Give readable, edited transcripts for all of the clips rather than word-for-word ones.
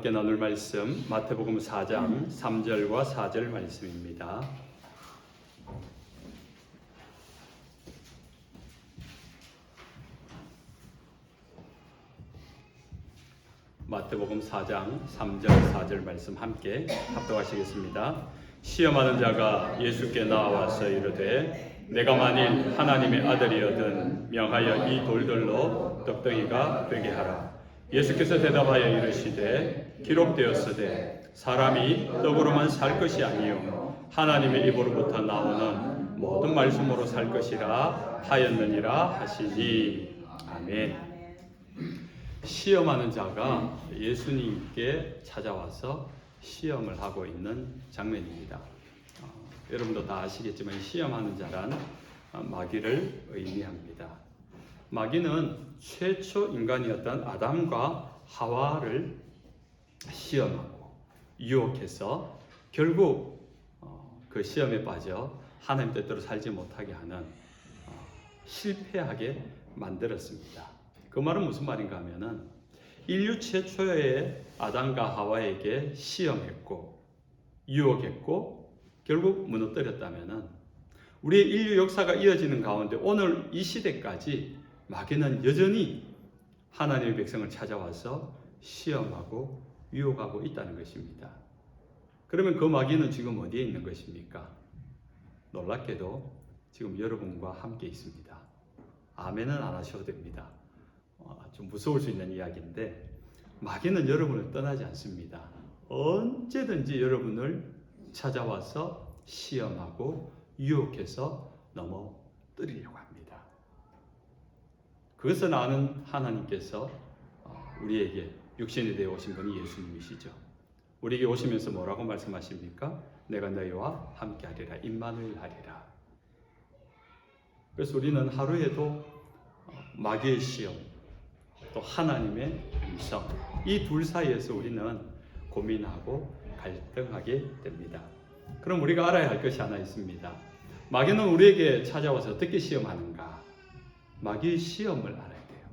함께 나눌 말씀 마태복음 4장 3절과 4절 말씀입니다. 마태복음 4장 3절 4절 말씀 함께 합독하시겠습니다. 시험하는 자가 예수께 나와서 이르되 내가 만일 하나님의 아들이거든 명하여 이 돌들로 떡덩이가 되게 하라. 예수께서 대답하여 이르시되 기록되었으되 사람이 떡으로만 살 것이 아니요 하나님의 입으로부터 나오는 모든 말씀으로 살 것이라 하였느니라 하시니. 아멘. 시험하는 자가 예수님께 찾아와서 시험을 하고 있는 장면입니다. 여러분도 다 아시겠지만 시험하는 자란 마귀를 의미합니다. 마귀는 최초 인간이었던 아담과 하와를 시험하고 유혹해서 결국 그 시험에 빠져 하나님 뜻대로 살지 못하게 하는 실패하게 만들었습니다. 그 말은 무슨 말인가 하면은 인류 최초의 아담과 하와에게 시험했고 유혹했고 결국 무너뜨렸다면은 우리의 인류 역사가 이어지는 가운데 오늘 이 시대까지 마귀는 여전히 하나님의 백성을 찾아와서 시험하고 유혹하고 있다는 것입니다. 그러면 그 마귀는 지금 어디에 있는 것입니까? 놀랍게도 지금 여러분과 함께 있습니다. 아멘은 안 하셔도 됩니다. 좀 무서울 수 있는 이야기인데 마귀는 여러분을 떠나지 않습니다. 언제든지 여러분을 찾아와서 시험하고 유혹해서 넘어뜨리려고 합니다. 그것을 아는 하나님께서 우리에게 육신이 되어 오신 분이 예수님이시죠. 우리에게 오시면서 뭐라고 말씀하십니까? 내가 너희와 함께하리라, 임마누엘 하리라. 그래서 우리는 하루에도 마귀의 시험 또 하나님의 음성 이 둘 사이에서 우리는 고민하고 갈등하게 됩니다. 그럼 우리가 알아야 할 것이 하나 있습니다. 마귀는 우리에게 찾아와서 어떻게 시험하는가? 마귀의 시험을 알아야 돼요.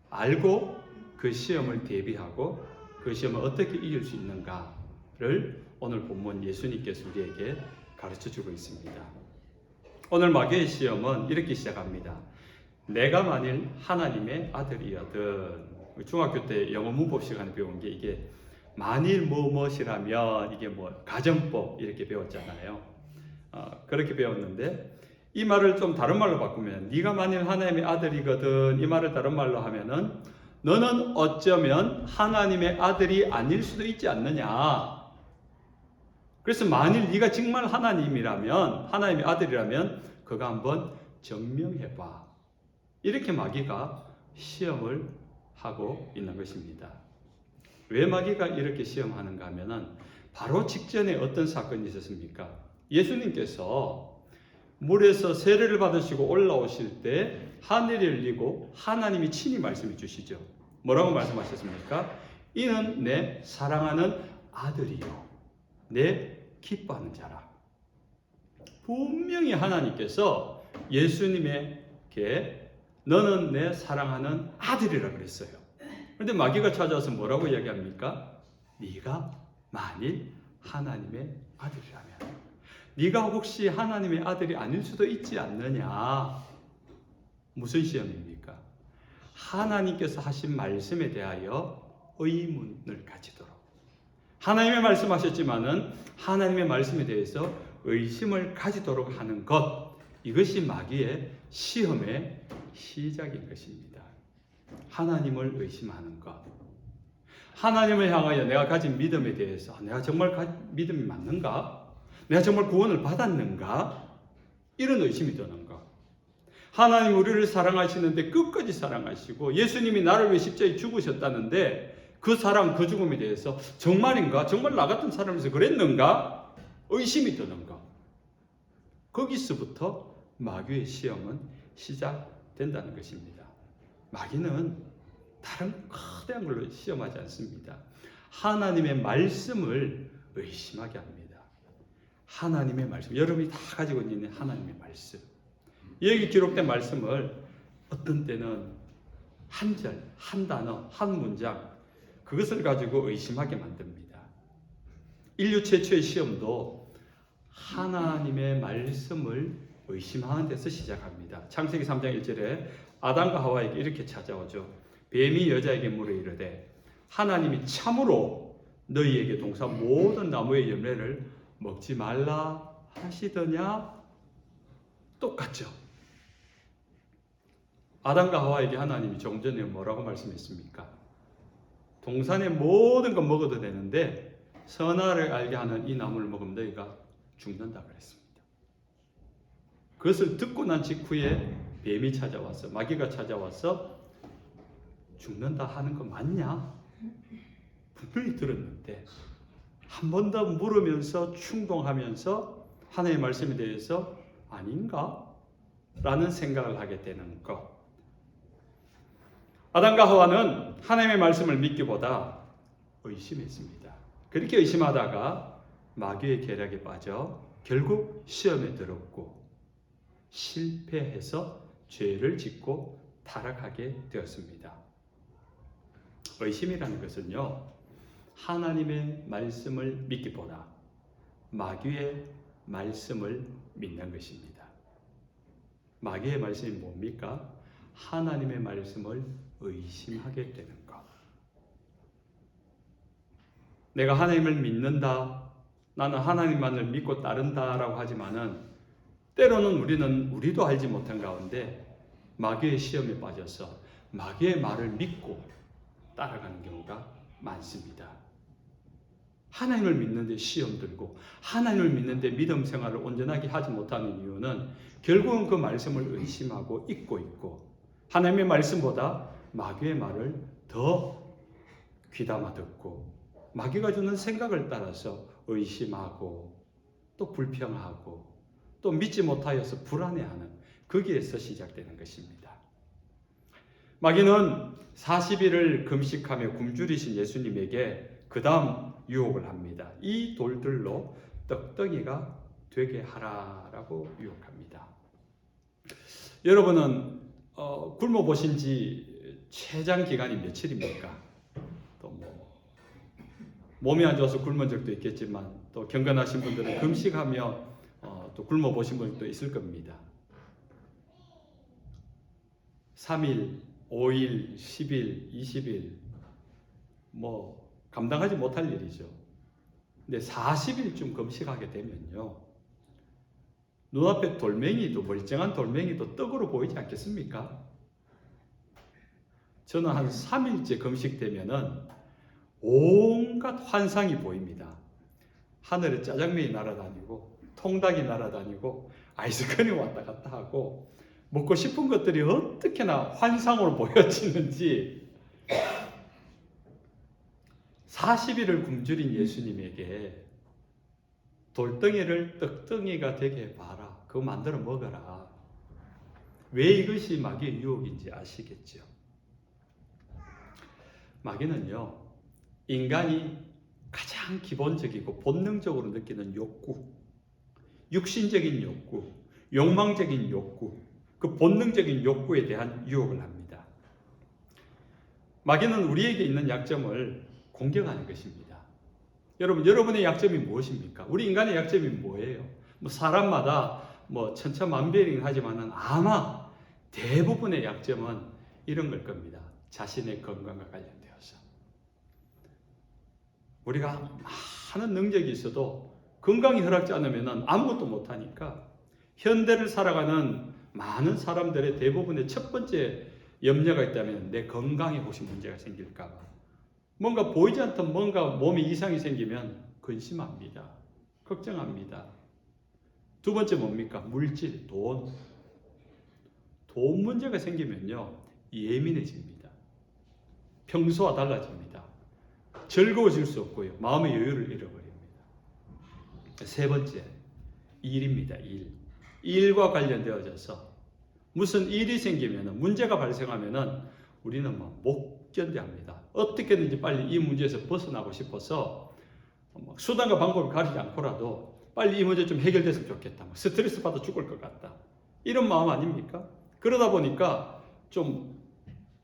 알고 그 시험을 대비하고 그 시험을 어떻게 이길 수 있는가를 오늘 본문 예수님께서 우리에게 가르쳐주고 있습니다. 오늘 마귀의 시험은 이렇게 시작합니다. 내가 만일 하나님의 아들이거든. 중학교 때 영어 문법 시간에 배운 게 이게 만일 무엇이라면 이게 가정법 이렇게 배웠잖아요. 그렇게 배웠는데 이 말을 좀 다른 말로 바꾸면 네가 만일 하나님의 아들이거든 이 말을 다른 말로 하면은 너는 어쩌면 하나님의 아들이 아닐 수도 있지 않느냐. 그래서 만일 네가 정말 하나님이라면 하나님의 아들이라면 그거 한번 증명해봐. 이렇게 마귀가 시험을 하고 있는 것입니다. 왜 마귀가 이렇게 시험하는가 하면은 바로 직전에 어떤 사건이 있었습니까? 예수님께서 물에서 세례를 받으시고 올라오실 때 하늘이 열리고 하나님이 친히 말씀해 주시죠. 뭐라고 말씀하셨습니까? 이는 내 사랑하는 아들이요 내 기뻐하는 자라. 분명히 하나님께서 예수님에게 너는 내 사랑하는 아들이라 그랬어요. 그런데 마귀가 찾아와서 뭐라고 이야기합니까? 네가 만일 하나님의 아들이라면 네가 혹시 하나님의 아들이 아닐 수도 있지 않느냐. 무슨 시험입니까? 하나님께서 하신 말씀에 대하여 의문을 가지도록. 하나님의 말씀하셨지만은 하나님의 말씀에 대해서 의심을 가지도록 하는 것. 이것이 마귀의 시험의 시작인 것입니다. 하나님을 의심하는 것. 하나님을 향하여 내가 가진 믿음에 대해서 내가 정말 믿음이 맞는가? 내가 정말 구원을 받았는가? 이런 의심이 드는 것. 하나님 우리를 사랑하시는데 끝까지 사랑하시고 예수님이 나를 위해 십자가에 죽으셨다는데 그 사랑, 그 죽음에 대해서 정말인가? 정말 나 같은 사람에서 그랬는가? 의심이 드는 것. 거기서부터 마귀의 시험은 시작된다는 것입니다. 마귀는 다른 거대한 걸로 시험하지 않습니다. 하나님의 말씀을 의심하게 합니다. 하나님의 말씀, 여러분이 다 가지고 있는 하나님의 말씀. 여기 기록된 말씀을 어떤 때는 한 절, 한 단어, 한 문장 그것을 가지고 의심하게 만듭니다. 인류 최초의 시험도 하나님의 말씀을 의심하는 데서 시작합니다. 창세기 3장 1절에 아담과 하와에게 이렇게 찾아오죠. 뱀이 여자에게 물어 이르되 하나님이 참으로 너희에게 동산 모든 나무의 열매를 먹지 말라 하시더냐? 똑같죠. 아담과 하와에게 하나님이 조금 전에 뭐라고 말씀했습니까? 동산의 모든 것 먹어도 되는데 선악을 알게 하는 이 나무를 먹으면 너희가 죽는다 그랬습니다. 그것을 듣고 난 직후에 뱀이 찾아와서 마귀가 찾아와서 죽는다 하는 거 맞냐? 분명히 들었는데 한 번 더 물으면서 충동하면서 하나님의 말씀에 대해서 아닌가? 라는 생각을 하게 되는 것. 아담과 하와는 하나님의 말씀을 믿기보다 의심했습니다. 그렇게 의심하다가 마귀의 계략에 빠져 결국 시험에 들었고 실패해서 죄를 짓고 타락하게 되었습니다. 의심이라는 것은요, 하나님의 말씀을 믿기보다 마귀의 말씀을 믿는 것입니다. 마귀의 말씀이 뭡니까? 하나님의 말씀을 의심하게 되는 것. 내가 하나님을 믿는다, 나는 하나님만을 믿고 따른다라고 하지만은 때로는 우리도 알지 못한 가운데 마귀의 시험에 빠져서 마귀의 말을 믿고 따라가는 경우가 많습니다. 하나님을 믿는데 시험 들고 하나님을 믿는데 믿음 생활을 온전하게 하지 못하는 이유는 결국은 그 말씀을 의심하고 잊고 있고 하나님의 말씀보다 마귀의 말을 더 귀담아 듣고 마귀가 주는 생각을 따라서 의심하고 또 불평하고 또 믿지 못하여서 불안해하는 거기에서 시작되는 것입니다. 마귀는 40일을 금식하며 굶주리신 예수님에게 그 다음 유혹을 합니다. 이 돌들로 떡덩이가 되게 하라라고 유혹합니다. 여러분은 굶어 보신 지 최장 기간이 며칠입니까? 또 몸이 안 좋아서 굶은 적도 있겠지만 또 경건하신 분들은 금식하며 또 굶어 보신 분도 있을 겁니다. 3일, 5일, 10일, 20일 감당하지 못할 일이죠. 근데 40일쯤 금식하게 되면요, 눈앞에 돌멩이도 멀쩡한 돌멩이도 떡으로 보이지 않겠습니까? 저는 한 3일째 금식되면은 온갖 환상이 보입니다. 하늘에 짜장면이 날아다니고 통닭이 날아다니고 아이스크림이 왔다 갔다 하고 먹고 싶은 것들이 어떻게나 환상으로 보여지는지 40일을 굶주린 예수님에게 돌덩이를 떡덩이가 되게 해봐라. 그거 만들어 먹어라. 왜 이것이 마귀의 유혹인지 아시겠죠? 마귀는요, 인간이 가장 기본적이고 본능적으로 느끼는 욕구, 육신적인 욕구, 욕망적인 욕구, 그 본능적인 욕구에 대한 유혹을 합니다. 마귀는 우리에게 있는 약점을 공격하는 것입니다. 여러분의 약점이 무엇입니까? 우리 인간의 약점이 뭐예요? 사람마다 천차만별이긴 하지만은 아마 대부분의 약점은 이런 걸 겁니다. 자신의 건강과 관련되어서. 우리가 많은 능력이 있어도 건강이 허락지 않으면 아무것도 못하니까 현대를 살아가는 많은 사람들의 대부분의 첫 번째 염려가 있다면 내 건강에 혹시 문제가 생길까 봐. 뭔가 보이지 않던 뭔가 몸에 이상이 생기면 근심합니다. 걱정합니다. 두 번째 뭡니까? 물질, 돈. 돈 문제가 생기면요, 예민해집니다. 평소와 달라집니다. 즐거워질 수 없고요, 마음의 여유를 잃어버립니다. 세 번째, 일입니다. 일과 관련되어져서 무슨 일이 생기면, 문제가 발생하면 우리는 못 견뎌합니다. 어떻게든지 빨리 이 문제에서 벗어나고 싶어서 수단과 방법을 가리지 않고라도 빨리 이 문제 좀 해결됐으면 좋겠다. 스트레스 받아 죽을 것 같다. 이런 마음 아닙니까? 그러다 보니까 좀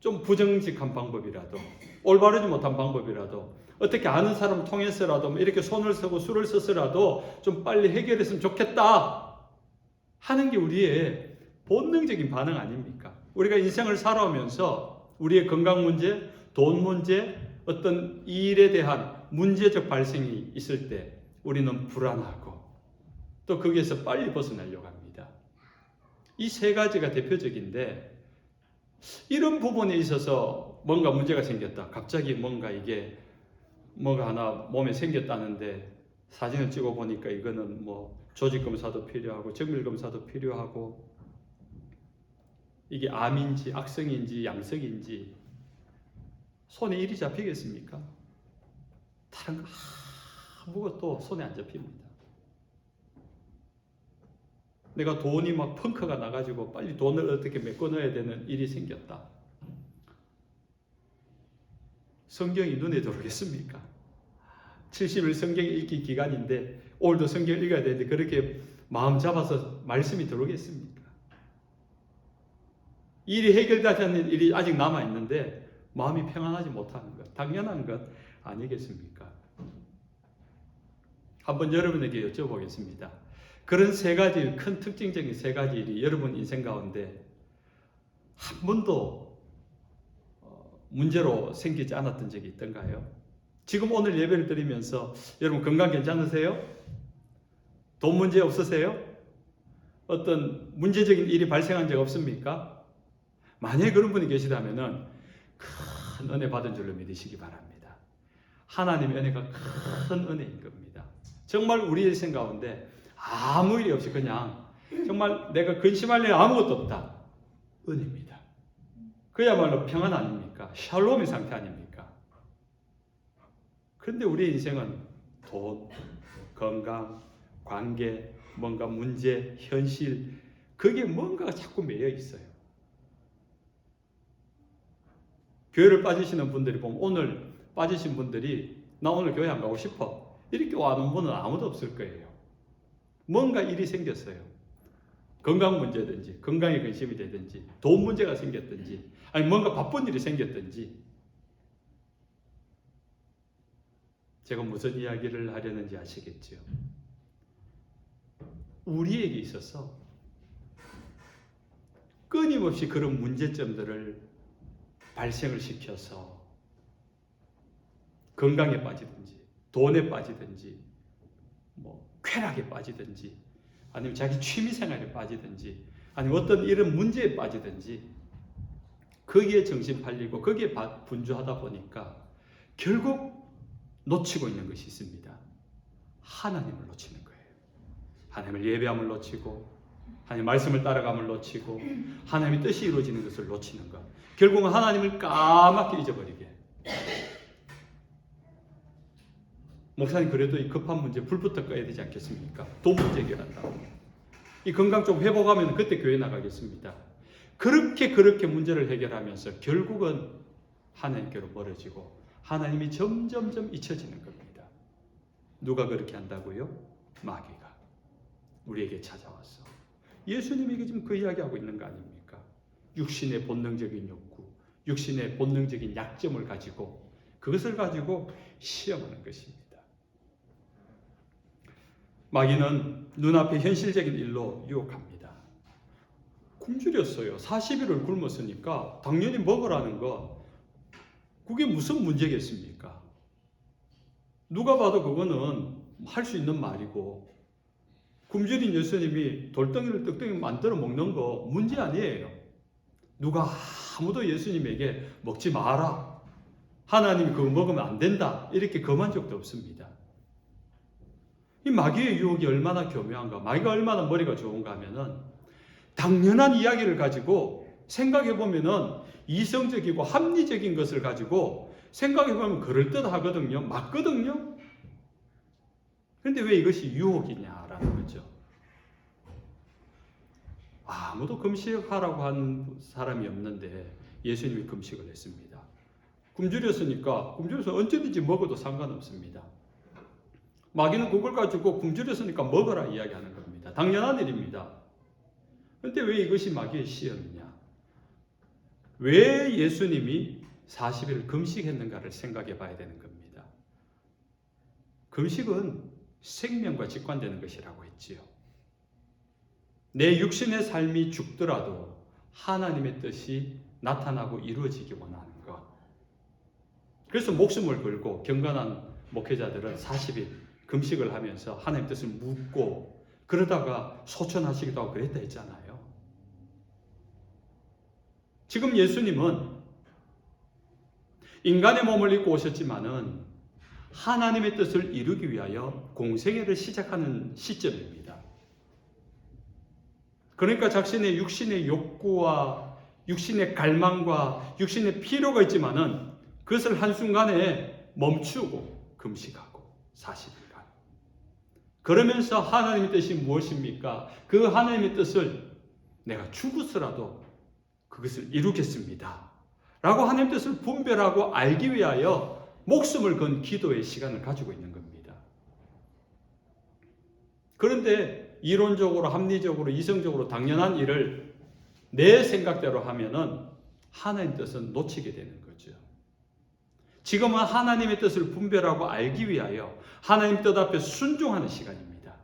좀 부정직한 방법이라도, 올바르지 못한 방법이라도, 어떻게 아는 사람 통해서라도 이렇게 손을 쓰고 수를 써서라도 좀 빨리 해결했으면 좋겠다 하는 게 우리의 본능적인 반응 아닙니까? 우리가 인생을 살아오면서 우리의 건강 문제, 돈 문제, 어떤 일에 대한 문제적 발생이 있을 때 우리는 불안하고 또 거기에서 빨리 벗어나려고 합니다. 이 세 가지가 대표적인데, 이런 부분에 있어서 뭔가 문제가 생겼다. 갑자기 뭐가 하나 몸에 생겼다는데 사진을 찍어 보니까 이거는 조직 검사도 필요하고 정밀 검사도 필요하고, 이게 암인지 악성인지 양성인지 손에 일이 잡히겠습니까? 다른 거 아무것도 손에 안 잡힙니다. 내가 돈이 막 펑크가 나가지고 빨리 돈을 어떻게 메꿔 넣어야 되는 일이 생겼다. 성경이 눈에 들어오겠습니까? 70일 성경 읽기 기간인데 오늘도 성경 읽어야 되는데 그렇게 마음 잡아서 말씀이 들어오겠습니까? 일이 해결되지 않는 일이 아직 남아있는데 마음이 평안하지 못하는 것, 당연한 것 아니겠습니까? 한번 여러분에게 여쭤보겠습니다. 그런 세 가지, 큰 특징적인 세 가지 일이 여러분 인생 가운데 한 번도 문제로 생기지 않았던 적이 있던가요? 지금 오늘 예배를 드리면서 여러분 건강 괜찮으세요? 돈 문제 없으세요? 어떤 문제적인 일이 발생한 적 없습니까? 만약에 그런 분이 계시다면 큰 은혜 받은 줄로 믿으시기 바랍니다. 하나님의 은혜가 큰 은혜인 겁니다. 정말 우리 인생 가운데 아무 일이 없이 그냥 정말 내가 근심할 일 아무것도 없다. 은혜입니다. 그야말로 평안 아닙니까? 샬롬의 상태 아닙니까? 그런데 우리의 인생은 돈, 건강, 관계, 뭔가 문제, 현실, 그게 뭔가가 자꾸 매여 있어요. 교회를 빠지시는 분들이 보면 오늘 빠지신 분들이 나 오늘 교회 안 가고 싶어 이렇게 와는 분은 아무도 없을 거예요. 뭔가 일이 생겼어요. 건강 문제든지 건강에 근심이 되든지 돈 문제가 생겼든지 아니 뭔가 바쁜 일이 생겼든지. 제가 무슨 이야기를 하려는지 아시겠죠? 우리에게 있어서 끊임없이 그런 문제점들을 발생을 시켜서 건강에 빠지든지 돈에 빠지든지 쾌락에 빠지든지 아니면 자기 취미생활에 빠지든지 아니면 어떤 이런 문제에 빠지든지 거기에 정신 팔리고 거기에 분주하다 보니까 결국 놓치고 있는 것이 있습니다. 하나님을 놓치는 거예요. 하나님을 예배함을 놓치고 하나님 말씀을 따라감을 놓치고 하나님의 뜻이 이루어지는 것을 놓치는 것. 결국은 하나님을 까맣게 잊어버리게. 목사님 그래도 이 급한 문제 불부터 꺼야 되지 않겠습니까? 돈 문제 해결한다고. 이 건강 좀 회복하면 그때 교회 나가겠습니다. 그렇게 문제를 해결하면서 결국은 하나님께로 멀어지고 하나님이 점점점 잊혀지는 겁니다. 누가 그렇게 한다고요? 마귀가 우리에게 찾아왔어. 예수님에게 지금 그 이야기하고 있는 거 아닙니까? 육신의 본능적인 욕구, 육신의 본능적인 약점을 가지고 그것을 가지고 시험하는 것입니다. 마귀는 눈앞에 현실적인 일로 유혹합니다. 굶주렸어요. 40일을 굶었으니까 당연히 먹으라는 거 그게 무슨 문제겠습니까? 누가 봐도 그거는 할 수 있는 말이고 굶주린 예수님이 돌덩이를 떡덩이 만들어 먹는 거 문제 아니에요. 누가 아무도 예수님에게 먹지 마라. 하나님이 그거 먹으면 안 된다. 이렇게 금한 적도 없습니다. 이 마귀의 유혹이 얼마나 교묘한가, 마귀가 얼마나 머리가 좋은가 하면은 당연한 이야기를 가지고 생각해보면은 이성적이고 합리적인 것을 가지고 생각해보면 그럴듯하거든요. 맞거든요. 그런데 왜 이것이 유혹이냐라는 거죠. 아무도 금식하라고 한 사람이 없는데 예수님이 금식을 했습니다. 굶주렸으니까 언제든지 먹어도 상관없습니다. 마귀는 그걸 가지고 굶주렸으니까 먹어라 이야기하는 겁니다. 당연한 일입니다. 그런데 왜 이것이 마귀의 시험이냐? 왜 예수님이 40일 금식했는가를 생각해 봐야 되는 겁니다. 금식은 생명과 직관되는 것이라고 했지요. 내 육신의 삶이 죽더라도 하나님의 뜻이 나타나고 이루어지기 원하는 것. 그래서 목숨을 걸고 경건한 목회자들은 40일 금식을 하면서 하나님 뜻을 묻고 그러다가 소천하시기도 하고 그랬다 했잖아요. 지금 예수님은 인간의 몸을 입고 오셨지만은 하나님의 뜻을 이루기 위하여 공생애를 시작하는 시점입니다. 그러니까 자신의 육신의 욕구와 육신의 갈망과 육신의 필요가 있지만은 그것을 한순간에 멈추고 금식하고 40일간. 그러면서 하나님의 뜻이 무엇입니까? 그 하나님의 뜻을 내가 죽어서라도 그것을 이루겠습니다. 라고 하나님의 뜻을 분별하고 알기 위하여 목숨을 건 기도의 시간을 가지고 있는 겁니다. 그런데 이론적으로, 합리적으로, 이성적으로 당연한 일을 내 생각대로 하면은 하나님의 뜻은 놓치게 되는 거죠. 지금은 하나님의 뜻을 분별하고 알기 위하여 하나님 뜻 앞에 순종하는 시간입니다.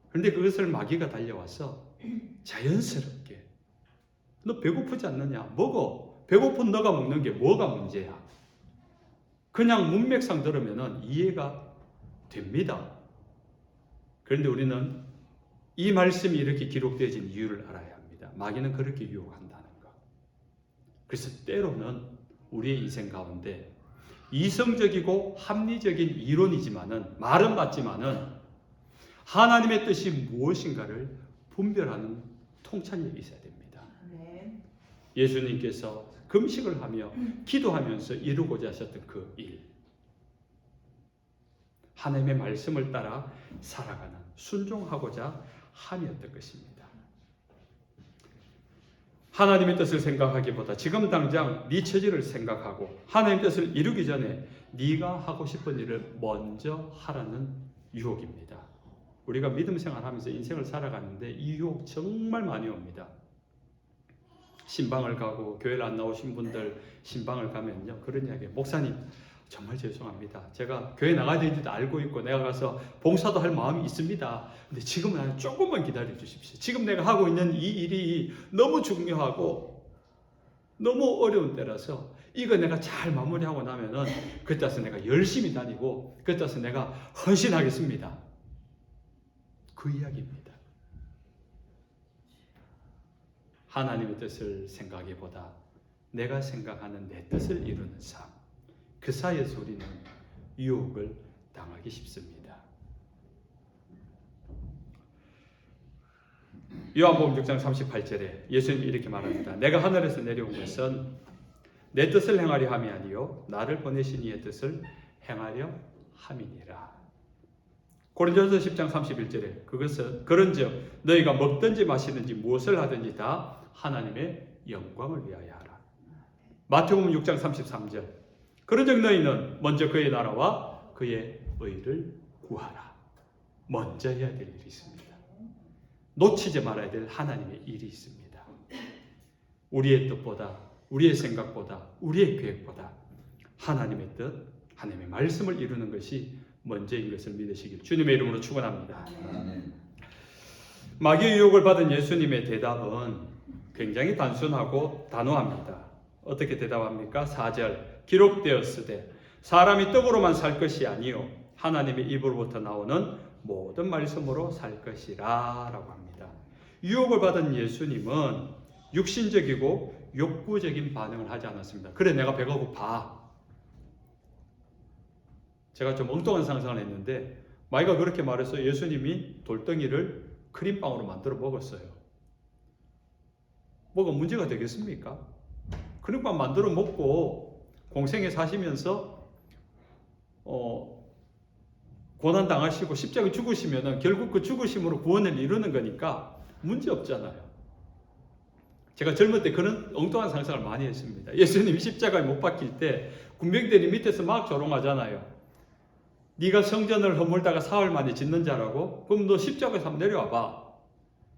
그런데 그것을 마귀가 달려와서 자연스럽게 너 배고프지 않느냐? 먹어. 배고픈 너가 먹는 게 뭐가 문제야? 그냥 문맥상 들으면 이해가 됩니다. 그런데 우리는 이 말씀이 이렇게 기록되어진 이유를 알아야 합니다. 마귀는 그렇게 유혹한다는 것. 그래서 때로는 우리의 인생 가운데 이성적이고 합리적인 이론이지만은 말은 맞지만은 하나님의 뜻이 무엇인가를 분별하는 통찰력이 있어야 됩니다. 예수님께서 금식을 하며 기도하면서 이루고자 하셨던 그 일. 하나님의 말씀을 따라 살아가는 순종하고자 함이었던 것입니다. 하나님의 뜻을 생각하기보다 지금 당장 네 처지를 생각하고 하나님의 뜻을 이루기 전에 네가 하고 싶은 일을 먼저 하라는 유혹입니다. 우리가 믿음 생활하면서 인생을 살아가는데 이 유혹 정말 많이 옵니다. 신방을 가고 교회를 안 나오신 분들 신방을 가면요 그런 이야기, 목사님 정말 죄송합니다. 제가 교회 나가야 되는지도 알고 있고 내가 가서 봉사도 할 마음이 있습니다. 근데 지금은 조금만 기다려 주십시오. 지금 내가 하고 있는 이 일이 너무 중요하고 너무 어려운 때라서 이거 내가 잘 마무리하고 나면은 그때 와서 내가 열심히 다니고 그때 와서 내가 헌신하겠습니다. 그 이야기입니다. 하나님의 뜻을 생각하기보다 내가 생각하는 내 뜻을 이루는 삶, 그 사이에서 우리는 유혹을 당하기 쉽습니다. 요한복음 6장 38절에 예수님이 이렇게 말합니다. 내가 하늘에서 내려온 것은 내 뜻을 행하려 함이 아니요 나를 보내신 이의 뜻을 행하려 함이니라. 고린도전서 10장 31절에 그것은 그런즉 너희가 먹든지 마시든지 무엇을 하든지 다 하나님의 영광을 위하여 하라. 마태복음 6장 33절 그런즉 너희는 먼저 그의 나라와 그의 의를 구하라. 먼저 해야 될 일이 있습니다. 놓치지 말아야 될 하나님의 일이 있습니다. 우리의 뜻보다 우리의 생각보다 우리의 계획보다 하나님의 뜻, 하나님의 말씀을 이루는 것이 먼저인 것을 믿으시길 주님의 이름으로 축원합니다. 마귀의 유혹을 받은 예수님의 대답은 굉장히 단순하고 단호합니다. 어떻게 대답합니까? 4절 기록되었으되 사람이 떡으로만 살 것이 아니요 하나님의 입으로부터 나오는 모든 말씀으로 살 것이라 라고 합니다. 유혹을 받은 예수님은 육신적이고 욕구적인 반응을 하지 않았습니다. 그래 내가 배가 고파. 제가 좀 엉뚱한 상상을 했는데 마귀가 그렇게 말해서 예수님이 돌덩이를 크림빵으로 만들어 먹었어요. 뭐가 문제가 되겠습니까? 크림빵 만들어 먹고 공생에 사시면서 고난 당하시고 십자가에 죽으시면은 결국 그 죽으심으로 구원을 이루는 거니까 문제 없잖아요. 제가 젊을 때 그런 엉뚱한 상상을 많이 했습니다. 예수님이 십자가에 못 박힐 때 군병들이 밑에서 막 조롱하잖아요. 네가 성전을 허물다가 사흘 만에 짓는 자라고? 그럼 너 십자가에서 한번 내려와 봐.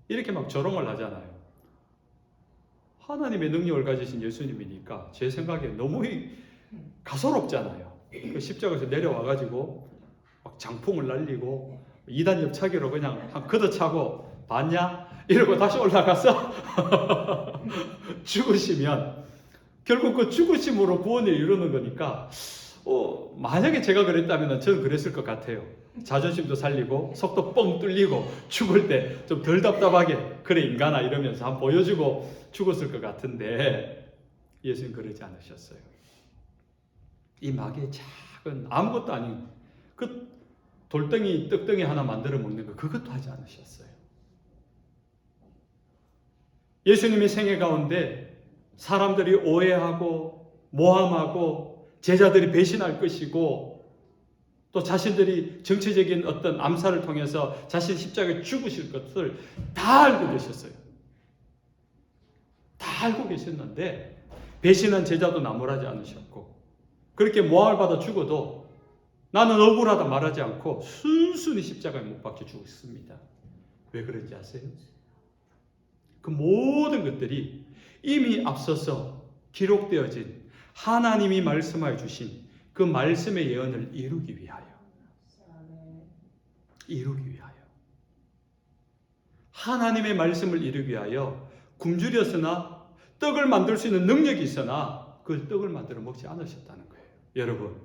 이렇게 막 조롱을 하잖아요. 하나님의 능력을 가지신 예수님이니까 제 생각에 너무 가소롭잖아요. 그 십자가에서 내려와가지고 막 장풍을 날리고 2단 옆차기로 그냥 한 걷어차고 봤냐? 이러고 다시 올라가서 죽으시면 결국 그 죽으심으로 구원을 이루는 거니까 만약에 제가 그랬다면 저는 그랬을 것 같아요. 자존심도 살리고 속도 뻥 뚫리고 죽을 때 좀 덜 답답하게 그래 인간아 이러면서 한번 보여주고 죽었을 것 같은데 예수님 그러지 않으셨어요. 이 마귀의 작은 아무것도 아닌 그 돌덩이 떡덩이 하나 만들어 먹는 거 그것도 하지 않으셨어요. 예수님의 생애 가운데 사람들이 오해하고 모함하고 제자들이 배신할 것이고 또 자신들이 정치적인 어떤 암살을 통해서 자신 십자가에 죽으실 것을 다 알고 계셨어요. 다 알고 계셨는데 배신한 제자도 나무라지 않으셨고 그렇게 모함을 받아 죽어도 나는 억울하다 말하지 않고 순순히 십자가에 못 박혀 죽었습니다. 왜 그런지 아세요? 그 모든 것들이 이미 앞서서 기록되어진 하나님이 말씀하여 주신 그 말씀의 예언을 이루기 위하여. 하나님의 말씀을 이루기 위하여 굶주렸으나 떡을 만들 수 있는 능력이 있으나 그 떡을 만들어 먹지 않으셨다는 거예요. 여러분,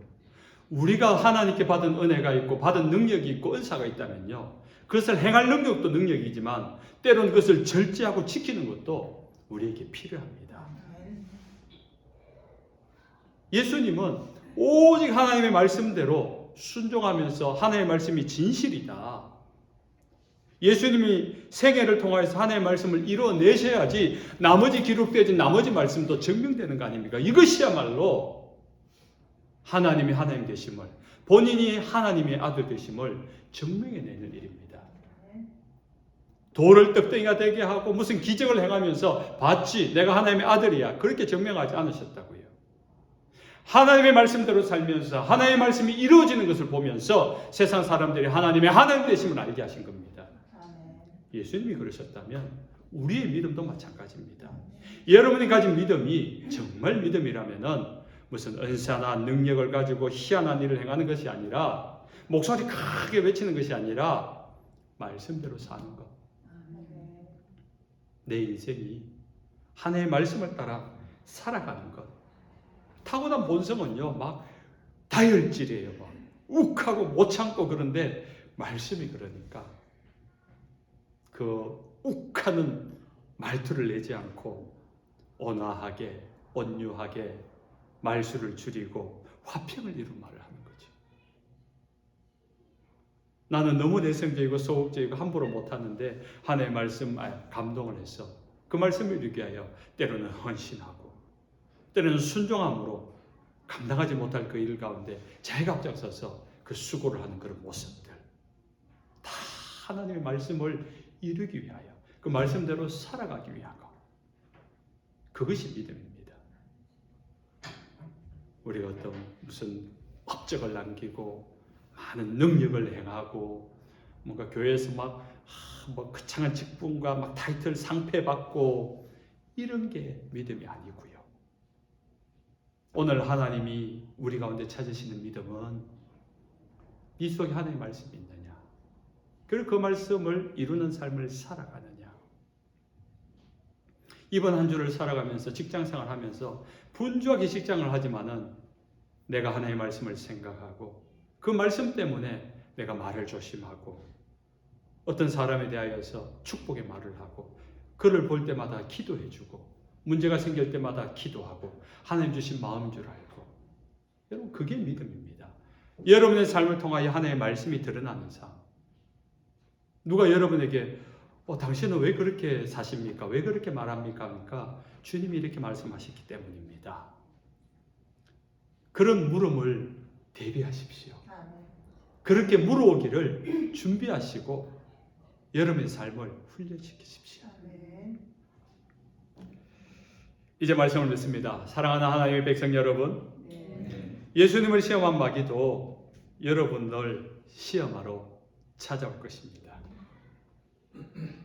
우리가 하나님께 받은 은혜가 있고 받은 능력이 있고 은사가 있다면요. 그것을 행할 능력도 능력이지만 때로는 그것을 절제하고 지키는 것도 우리에게 필요합니다. 예수님은 오직 하나님의 말씀대로 순종하면서 하나님의 말씀이 진실이다. 예수님이 생애를 통하여서 하나님의 말씀을 이루어내셔야지 나머지 기록되어진 나머지 말씀도 증명되는 거 아닙니까? 이것이야말로 하나님이 하나님 되심을, 본인이 하나님의 아들 되심을 증명해내는 일입니다. 돌을 떡덩이가 되게 하고 무슨 기적을 행하면서 봤지 내가 하나님의 아들이야 그렇게 증명하지 않으셨다고요. 하나님의 말씀대로 살면서 하나님의 말씀이 이루어지는 것을 보면서 세상 사람들이 하나님의 하나님 되심을 알게 하신 겁니다. 예수님이 그러셨다면 우리의 믿음도 마찬가지입니다. 여러분이 가진 믿음이 정말 믿음이라면은 무슨 은사나 능력을 가지고 희한한 일을 행하는 것이 아니라 목소리 크게 외치는 것이 아니라 말씀대로 사는 것. 내 인생이 하나님의 말씀을 따라 살아가는 것. 타고난 본성은요, 막 다혈질이에요. 막 욱하고 못 참고 그런데 말씀이 그러니까 그 욱하는 말투를 내지 않고 온화하게, 온유하게 말수를 줄이고 화평을 이룬 말을 하는 거죠. 나는 너무 내성적이고 소극적이고 함부로 못하는데 하나님의 말씀 감동을 해서 그 말씀을 이루기 위하여 때로는 헌신하고 때로는 순종함으로 감당하지 못할 그 일 가운데 자기가 앞장서서 그 수고를 하는 그런 모습들 다 하나님의 말씀을 이루기 위하여 그 말씀대로 살아가기 위하고 그것이 믿음입니다. 우리가 어떤 무슨 업적을 남기고 많은 능력을 행하고 뭔가 교회에서 막 뭐 거창한 직분과 막 타이틀 상패 받고 이런 게 믿음이 아니고요. 오늘 하나님이 우리 가운데 찾으시는 믿음은 네 속에 하나님의 말씀이 있느냐, 그리고 그 말씀을 이루는 삶을 살아가느냐. 이번 한 주를 살아가면서 직장생활 하면서 분주하게 직장을 하지만은 내가 하나님의 말씀을 생각하고 그 말씀 때문에 내가 말을 조심하고 어떤 사람에 대하여서 축복의 말을 하고 그를 볼 때마다 기도해주고 문제가 생길 때마다 기도하고 하나님 주신 마음인 줄 알고 여러분 그게 믿음입니다. 여러분의 삶을 통하여 하나님의 말씀이 드러나는 삶. 누가 여러분에게 당신은 왜 그렇게 사십니까? 왜 그렇게 말합니까? 하니까 주님이 이렇게 말씀하셨기 때문입니다. 그런 물음을 대비하십시오. 그렇게 물어오기를 준비하시고 여러분의 삶을 훈련시키십시오. 이제 말씀을 듣습니다. 사랑하는 하나님의 백성 여러분, 예수님을 시험한 마귀도 여러분을 시험하러 찾아올 것입니다.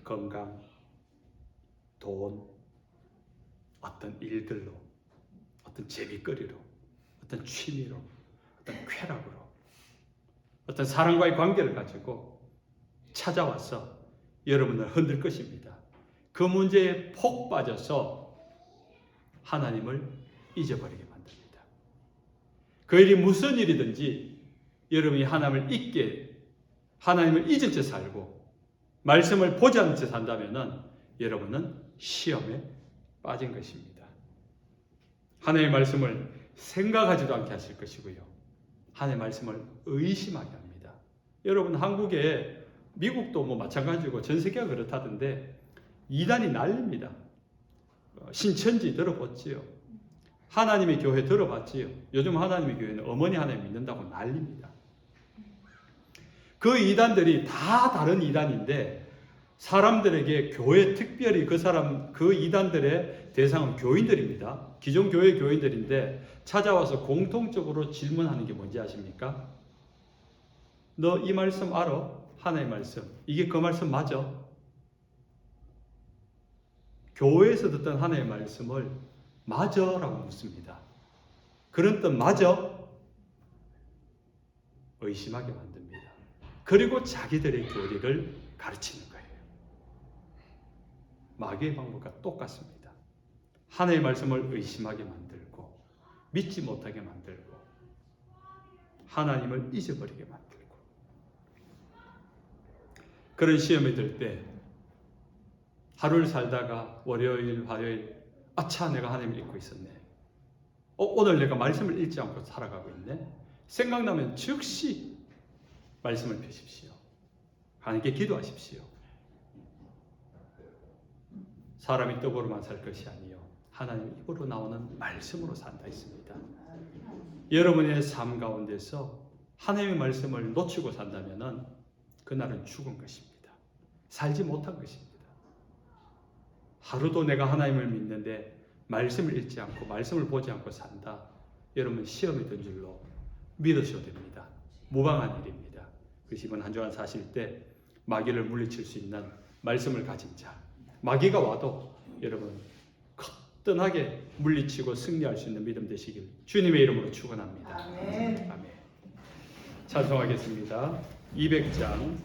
건강, 돈, 어떤 일들로, 어떤 재미거리로, 어떤 취미로, 어떤 쾌락으로, 어떤 사람과의 관계를 가지고 찾아와서 여러분을 흔들 것입니다. 그 문제에 폭 빠져서 하나님을 잊어버리게 만듭니다. 그 일이 무슨 일이든지 여러분이 하나님을 잊은 채 살고 말씀을 보지 않은 채 산다면 여러분은 시험에 빠진 것입니다. 하나님의 말씀을 생각하지도 않게 하실 것이고요. 하나님의 말씀을 의심하게 합니다. 여러분, 한국에, 미국도 마찬가지고 전 세계가 그렇다던데 이단이 난립니다. 신천지 들어봤지요. 하나님의 교회 들어봤지요. 요즘 하나님의 교회는 어머니 하나님 믿는다고 난립니다. 그 이단들이 다 다른 이단인데 사람들에게 교회, 특별히 그 이단들의 대상은 교인들입니다. 기존 교회 교인들인데 찾아와서 공통적으로 질문하는 게 뭔지 아십니까? 너 이 말씀 알아? 하나님의 말씀. 이게 그 말씀 맞아? 교회에서 듣던 하나님의 말씀을 맞아? 라고 묻습니다. 그런 뜻 맞아? 의심하게 만듭니다. 그리고 자기들의 교리를 가르치는 거예요. 마귀의 방법과 똑같습니다. 하나님의 말씀을 의심하게 만들고 믿지 못하게 만들고 하나님을 잊어버리게 만들고 그런 시험이 들 때 하루를 살다가 월요일, 화요일 아차 내가 하나님을 잊고 있었네. 오늘 내가 말씀을 읽지 않고 살아가고 있네. 생각나면 즉시 말씀을 펴십시오. 하나님께 기도하십시오. 사람이 떡으로만 살 것이 아니요 하나님 입으로 나오는 말씀으로 산다 했습니다. 여러분의 삶 가운데서 하나님의 말씀을 놓치고 산다면 그날은 죽은 것입니다. 살지 못한 것입니다. 하루도 내가 하나님을 믿는데 말씀을 읽지 않고 말씀을 보지 않고 산다. 여러분 시험이 든 줄로 믿으셔도 됩니다. 무방한 일입니다. 그래서 이번 한 주간 사실 때 마귀를 물리칠 수 있는 말씀을 가진 자, 마귀가 와도 여러분 거뜬하게 물리치고 승리할 수 있는 믿음 되시길 주님의 이름으로 축원합니다. 아멘. 찬송하겠습니다. 200장